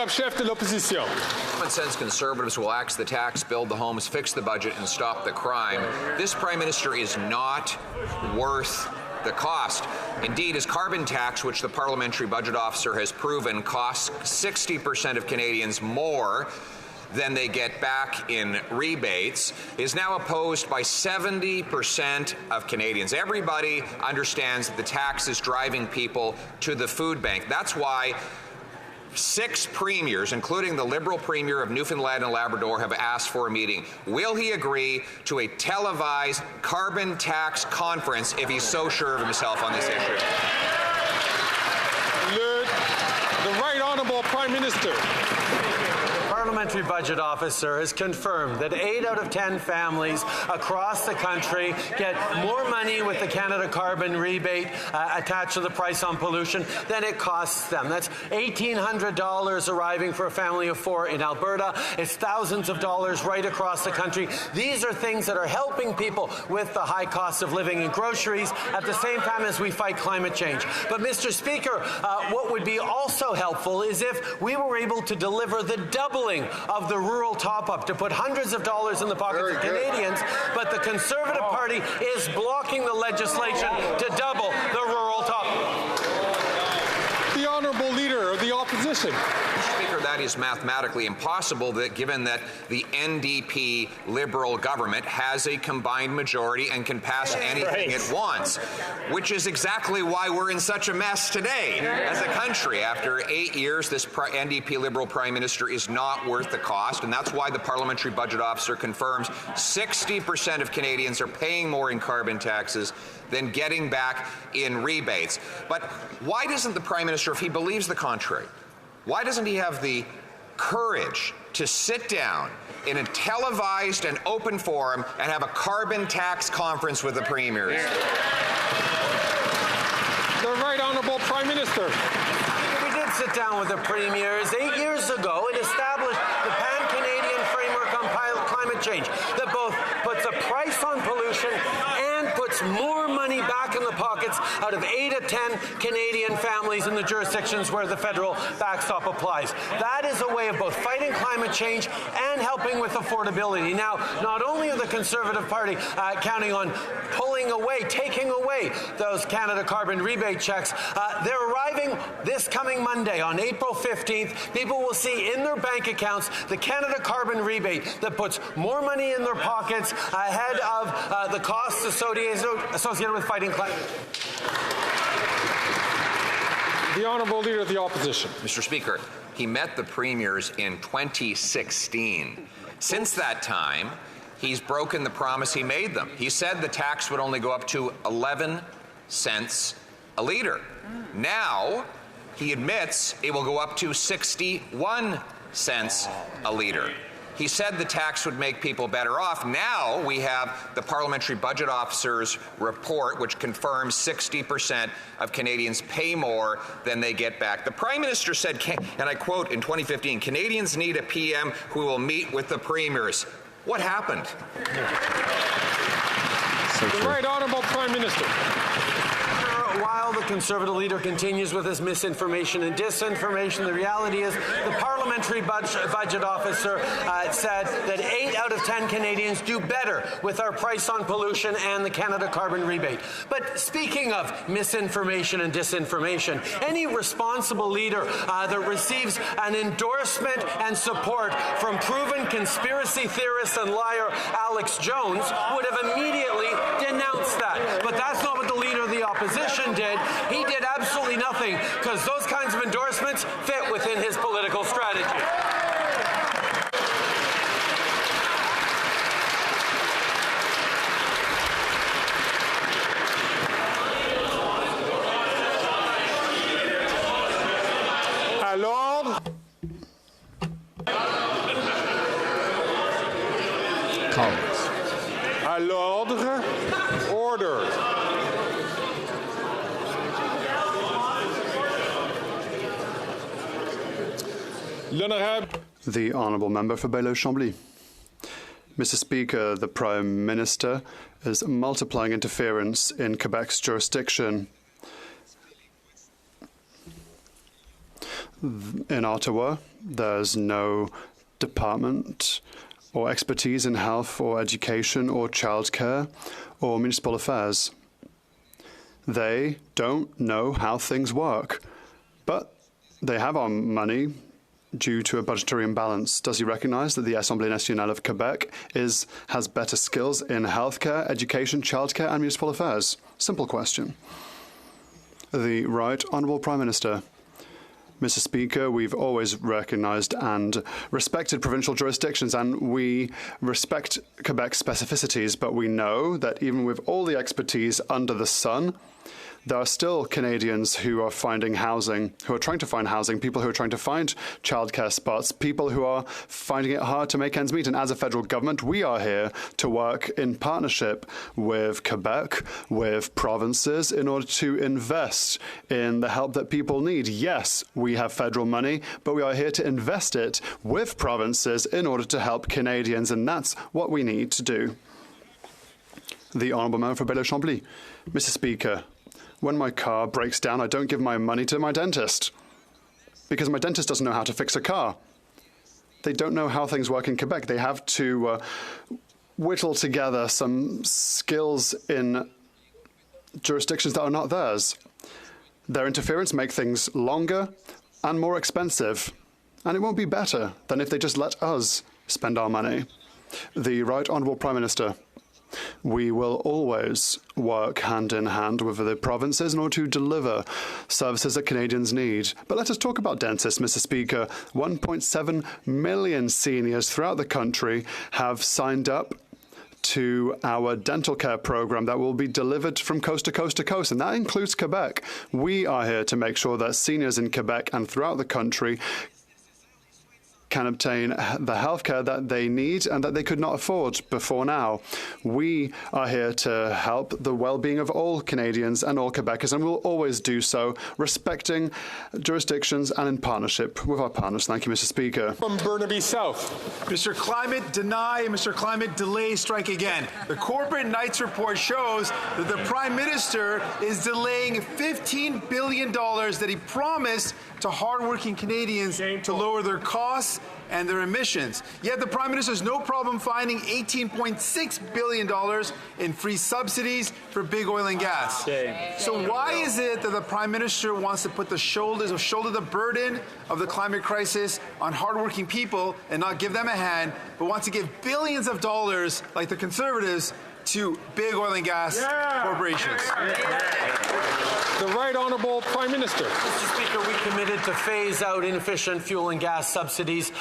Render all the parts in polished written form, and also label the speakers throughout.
Speaker 1: Chef de l'opposition.
Speaker 2: Common sense Conservatives will axe the tax, build the homes, fix the budget, and stop the crime. This Prime Minister is not worth the cost. Indeed, his carbon tax, which the Parliamentary Budget Officer has proven costs 60% of Canadians more than they get back in rebates, is now opposed by 70% of Canadians. Everybody understands that the tax is driving people to the food bank. That's why 6 premiers, including the Liberal Premier of Newfoundland and Labrador, have asked for a meeting. Will he agree to a televised carbon tax conference if he's so sure of himself on this issue?
Speaker 1: The Right Honourable Prime Minister.
Speaker 3: Parliamentary Budget Officer has confirmed that 8 out of 10 families across the country get more money with the Canada Carbon Rebate attached to the price on pollution than it costs them. That's $1,800 arriving for a family of 4 in Alberta. It's thousands of dollars right across the country. These are things that are helping people with the high cost of living and groceries at the same time as we fight climate change. But, Mr. Speaker, what would be also helpful is if we were able to deliver the doubling of the rural top-up to put hundreds of dollars in the pockets of Canadians, but the Conservative Party is blocking the legislation to double the rural top-up.
Speaker 1: The Honourable Leader of the Opposition.
Speaker 2: Speaker, that is mathematically impossible, given that the NDP Liberal government has a combined majority and can pass anything it wants, which is exactly why we're in such a mess today as a country. After 8 years, this NDP Liberal Prime Minister is not worth the cost, and that's why the Parliamentary Budget Officer confirms 60% of Canadians are paying more in carbon taxes than getting back in rebates. But why doesn't the Prime Minister, if he believes the contrary, why doesn't he have the courage to sit down in a televised and open forum and have a carbon tax conference with the premiers?
Speaker 1: The Right Honourable Prime Minister.
Speaker 3: We did sit down with the premiers 8 years ago and established the Pan-Canadian Framework on Climate Change that both puts a price on pollution and puts more money back in the pockets out of 8 of 10 Canadian families in the jurisdictions where the federal backstop applies. That is a way of both fighting climate change and helping with affordability. Now, not only are the Conservative Party counting on taking away those Canada Carbon Rebate checks, they're arriving this coming Monday on April 15th. People will see in their bank accounts the Canada Carbon Rebate that puts more money in their pockets ahead of the costs associated with fighting climate.
Speaker 1: The Honourable Leader of the Opposition.
Speaker 2: Mr. Speaker, he met the premiers in 2016. Since that time, he's broken the promise he made them. He said the tax would only go up to 11 cents a litre. Now, he admits it will go up to 61 cents a litre. He said the tax would make people better off. Now we have the Parliamentary Budget Officer's report, which confirms 60% of Canadians pay more than they get back. The Prime Minister said, and I quote, in 2015, Canadians need a PM who will meet with the premiers. What happened?
Speaker 1: The Right Honourable Prime Minister.
Speaker 3: While the Conservative leader continues with his misinformation and disinformation, the reality is the Parliamentary Budget Officer said that 8 out of 10 Canadians do better with our price on pollution and the Canada Carbon Rebate. But speaking of misinformation and disinformation, any responsible leader that receives an endorsement and support from proven conspiracy theorist and liar Alex Jones would have immediately denounced that. But that's not what the Leader of the Opposition did. He did absolutely nothing because those kinds of endorsements fit within his political strategy.
Speaker 1: À l'ordre.
Speaker 4: Colleagues.
Speaker 1: À l'ordre. Order.
Speaker 5: The Honourable Member for Bailleau-Chambly. Mr. Speaker, the Prime Minister is multiplying interference in Quebec's jurisdiction. In Ottawa, there's no department or expertise in health or education or childcare or municipal affairs. They don't know how things work, but they have our money due to a budgetary imbalance. Does he recognise that the Assemblée nationale of Quebec has better skills in healthcare, education, childcare and municipal affairs? Simple question. The Right Honourable Prime Minister. Mr. Speaker, we've always recognised and respected provincial jurisdictions, and we respect Quebec's specificities, but we know that even with all the expertise under the sun, there are still Canadians who are finding housing, who are trying to find housing, people who are trying to find childcare spots, people who are finding it hard to make ends meet. And as a federal government, we are here to work in partnership with Quebec, with provinces, in order to invest in the help that people need. Yes, we have federal money, but we are here to invest it with provinces in order to help Canadians, and that's what we need to do. The Honourable Member for Baie-Chambly. Mr. Speaker, when my car breaks down, I don't give my money to my dentist because my dentist doesn't know how to fix a car. They don't know how things work in Quebec. They have to whittle together some skills in jurisdictions that are not theirs. Their interference makes things longer and more expensive, and it won't be better than if they just let us spend our money. The Right Honourable Prime Minister. We will always work hand in hand with the provinces in order to deliver services that Canadians need. But let us talk about dentists, Mr. Speaker. 1.7 million seniors throughout the country have signed up to our dental care program that will be delivered from coast to coast to coast, and that includes Quebec. We are here to make sure that seniors in Quebec and throughout the country can obtain the healthcare that they need and that they could not afford before now. We are here to help the well-being of all Canadians and all Quebecers, and we'll always do so, respecting jurisdictions and in partnership with our partners. Thank you, Mr. Speaker.
Speaker 1: From Burnaby South.
Speaker 4: Mr. Climate deny, Mr. Climate delay, strike again. The Corporate Knights report shows that the Prime Minister is delaying $15 billion that he promised to hardworking Canadians to lower their costs and their emissions. Yet the Prime Minister has no problem finding $18.6 billion in free subsidies for big oil and gas. So why is it that the Prime Minister wants to put shoulder the burden of the climate crisis on hardworking people and not give them a hand, but wants to give billions of dollars, like the Conservatives, to big oil and gas corporations?
Speaker 1: The Right Honourable Prime Minister.
Speaker 3: Mr. Speaker, we committed to phase out inefficient fuel and gas subsidies,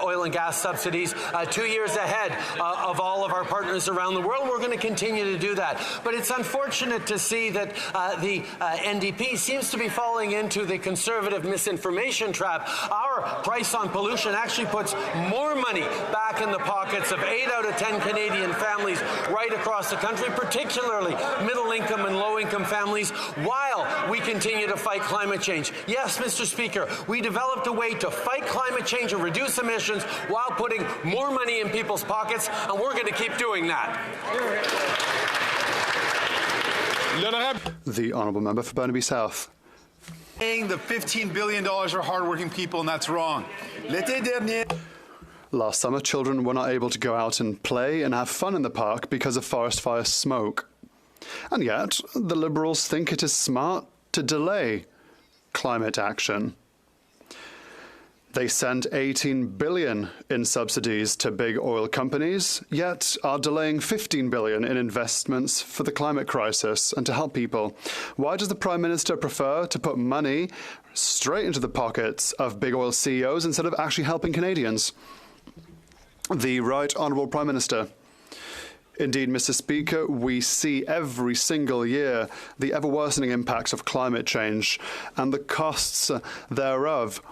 Speaker 3: oil and gas subsidies, 2 years ahead of all of our partners around the world. We're going to continue to do that. But it's unfortunate to see that the NDP seems to be falling into the Conservative misinformation trap. Our price on pollution actually puts more money back in the pockets of 8 out of 10 Canadian families right across the country, particularly middle-income and low-income families, while we continue to fight climate change. Yes, Mr. Speaker, we developed a way to fight climate change and reduce emissions while putting more money in people's pockets, and we're going to keep doing that.
Speaker 5: The Honourable Member for Burnaby South.
Speaker 4: Paying the $15 billion for hardworking people, and that's wrong. L'été dernier.
Speaker 5: Last summer, children were not able to go out and play and have fun in the park because of forest fire smoke. And yet, the Liberals think it is smart to delay climate action. They sent $18 billion in subsidies to big oil companies, yet are delaying $15 billion in investments for the climate crisis and to help people. Why does the Prime Minister prefer to put money straight into the pockets of big oil CEOs instead of actually helping Canadians? The Right Honourable Prime Minister. Indeed, Mr. Speaker, we see every single year the ever-worsening impacts of climate change and the costs thereof,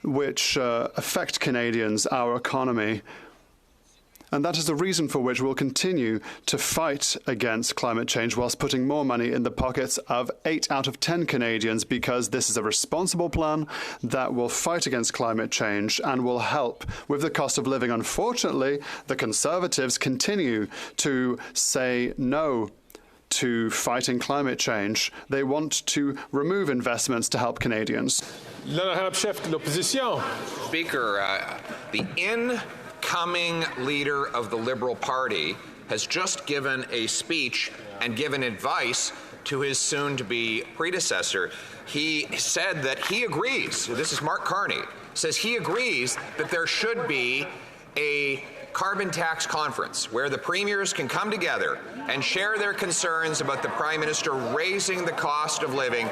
Speaker 5: which affect Canadians, our economy. And that is the reason for which we'll continue to fight against climate change whilst putting more money in the pockets of 8 out of 10 Canadians, because this is a responsible plan that will fight against climate change and will help with the cost of living. Unfortunately, the Conservatives continue to say no to fighting climate change. They want to remove investments to help Canadians.
Speaker 1: L'honorable chef de l'opposition.
Speaker 2: Speaker, the incoming leader of the Liberal Party has just given a speech and given advice to his soon-to-be predecessor. He said that he agrees, this is Mark Carney, says he agrees that there should be a carbon tax conference where the premiers can come together and share their concerns about the Prime Minister raising the cost of living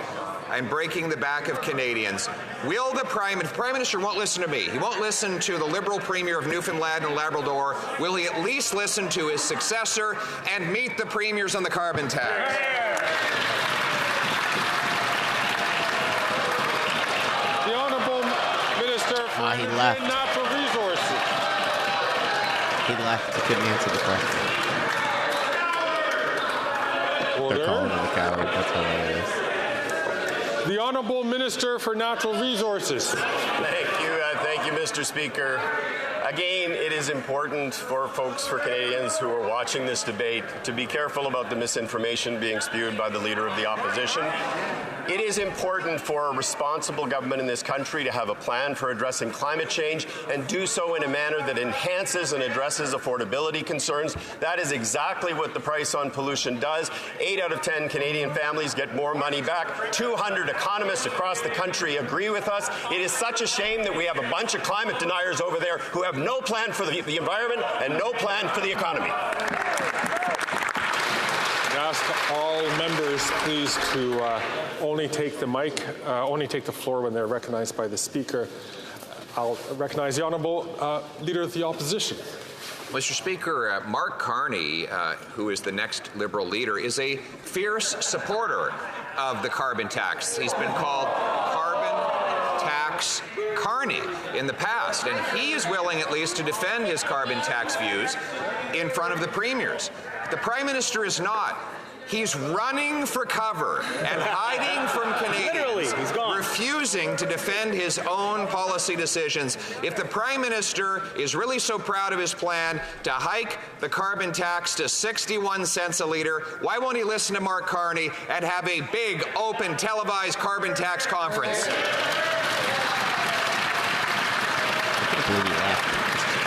Speaker 2: and breaking the back of Canadians. Will the Prime Minister won't listen to me, he won't listen to the Liberal Premier of Newfoundland and Labrador, will he at least listen to his successor and meet the premiers on the carbon tax?
Speaker 1: The Honourable Minister for
Speaker 6: he left.
Speaker 1: Natural Resources.
Speaker 6: He left. He couldn't answer the question. They're calling him a coward. That's hilarious.
Speaker 1: The Honourable Minister for Natural Resources.
Speaker 7: Thank you, Mr. Speaker. Again, it is important for Canadians who are watching this debate to be careful about the misinformation being spewed by the Leader of the Opposition. It is important for a responsible government in this country to have a plan for addressing climate change and do so in a manner that enhances and addresses affordability concerns. That is exactly what the price on pollution does. 8 out of 10 Canadian families get more money back. 200 economists across the country agree with us. It is such a shame that we have a bunch of climate deniers over there who have no plan for the environment and no plan for the economy.
Speaker 1: I ask all members, please, to only take the mic, only take the floor when they're recognized by the Speaker. I'll recognize the Honourable Leader of the Opposition.
Speaker 2: Mr. Speaker, Mark Carney, who is the next Liberal leader, is a fierce supporter of the carbon tax. He's been called Carbon Tax Carney in the past, and he is willing at least to defend his carbon tax views in front of the premiers. The Prime Minister is not. He's running for cover and hiding from Canadians, refusing to defend his own policy decisions. If the Prime Minister is really so proud of his plan to hike the carbon tax to 61 cents a litre, why won't he listen to Mark Carney and have a big, open, televised carbon tax conference?
Speaker 6: I can't believe he left.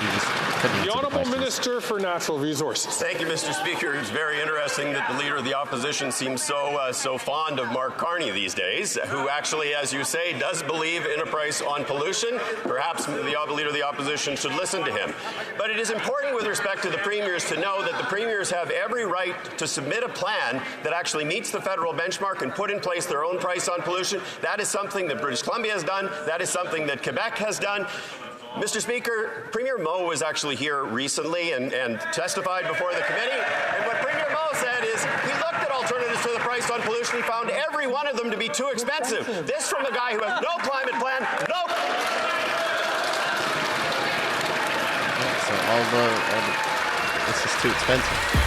Speaker 6: He just couldn't answer
Speaker 1: The Honourable
Speaker 6: questions.
Speaker 1: Minister for Natural Resources.
Speaker 7: Thank you, Mr. Speaker. It's very interesting that the Leader of the Opposition seems so fond of Mark Carney these days, who actually, as you say, does believe in a price on pollution. Perhaps the Leader of the Opposition should listen to him. But it is important with respect to the premiers to know that the premiers have every right to submit a plan that actually meets the federal benchmark and put in place their own price on pollution. That is something that British Columbia has done. That is something that Quebec has done. Mr. Speaker, Premier Moe was actually here recently and testified before the committee. And what Premier Moe said is he looked at alternatives to the price on pollution. He found every one of them to be too expensive. This from a guy who has no climate plan,
Speaker 6: So all the it's just too expensive.